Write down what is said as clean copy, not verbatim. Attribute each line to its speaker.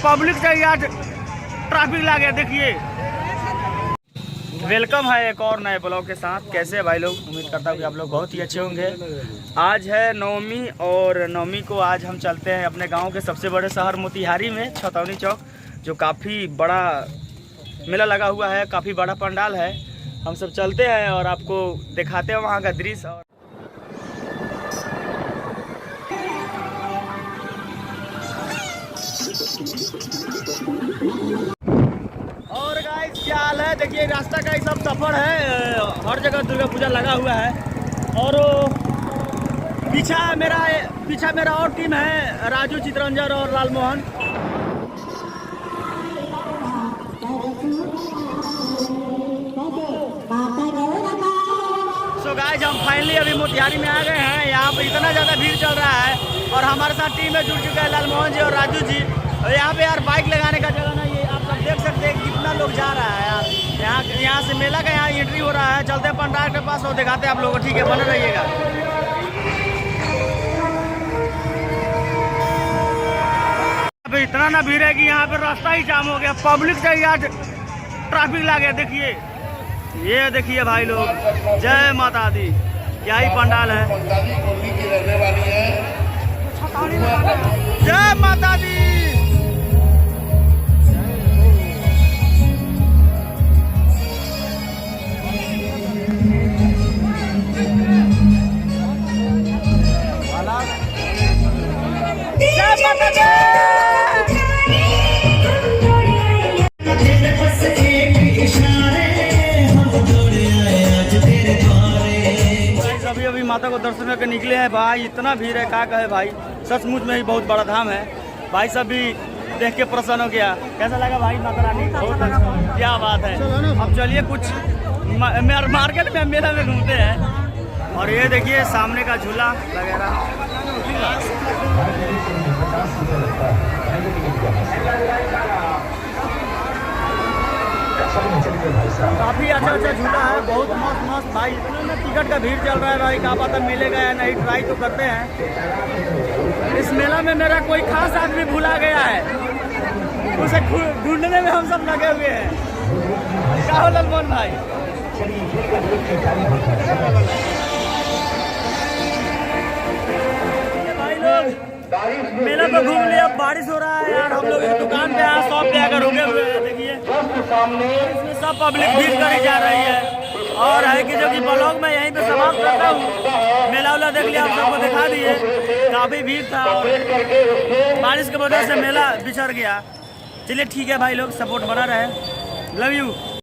Speaker 1: Public से आज traffic लगे। देखिए, वेलकम है एक और नए ब्लॉग के साथ। कैसे है भाई लोग? उम्मीद करता हूँ कि आप लोग बहुत ही अच्छे होंगे। आज है नवमी और नवमी को आज हम चलते हैं अपने गांव के सबसे बड़े शहर मोतिहारी में छतौनी चौक, जो काफ़ी बड़ा मेला लगा हुआ है, काफ़ी बड़ा पंडाल है। हम सब चलते हैं और आपको दिखाते हैं वहाँ का दृश्य। और गाइस क्या हाल है? देखिए, रास्ता का ही सब सफ़र है। हर जगह दुर्गा पूजा लगा हुआ है। और पीछा मेरा और टीम है, राजू, चित्रंजन और लालमोहन। सो गाइस, हम फाइनली अभी मोतिहारी में आ गए हैं। यहाँ पर इतना ज़्यादा भीड़ चल रहा है और हमारे साथ टीम में जुड़ चुका है लालमोहन जी और राजू जी। और यहाँ पे यार बाइक लगाने का जगह ना, ये आप सब देख सकते हैं कितना लोग जा रहा है यार। यहाँ से मेला का यहाँ एंट्री हो रहा है। चलते हैं पंडाल के पास और दिखाते हैं आप लोगों को। ठीक है, बने रहिएगा। अभी इतना ना भीड़ है कि यहाँ पे रास्ता ही जाम हो गया। पब्लिक से ही आज ट्रैफिक लगे। देखिए, ये देखिए भाई लोग, जय माता दी। यही पंडाल है। जय माता दी। अभी माता को दर्शन करके निकले हैं भाई। इतना भीड़ है, क्या कहे भाई। सचमुच में ही बहुत बड़ा धाम है भाई। सब भी देख के प्रसन्न हो गया। कैसा लगा भाई माता रानी? क्या बात है। अब चलिए कुछ मार्केट में, मेला में घूमते हैं। और ये देखिए सामने का झूला वगैरह काफ़ी अच्छा झूला है, बहुत मस्त भाई। इतना ना टिकट का भीड़ चल रहा है भाई, क्या पता मिलेगा या नहीं। ट्राई तो करते हैं। इस मेला में मेरा कोई खास आदमी भूला गया है, उसे ढूंढने में हम सब लगे हुए हैं। क्या हो ललमोहन भाई? भाई लोग मेला तो घूम लिया। अब बारिश हो रहा है यार। हम लोग इस दुकान पे आए, शॉप पे आकर रुके हुए हैं। देखिए, इसमें सब पब्लिक भीड़ करी जा रही है। और है कि जो कि ब्लॉग में यहीं पे समाप्त करता हूँ। मेला उला देख लिया, आप सबको दिखा दिए। काफ़ी भीड़ था और बारिश की वजह से मेला बिछड़ गया। चलिए ठीक है भाई लोग, सपोर्ट बना रहे। Love you.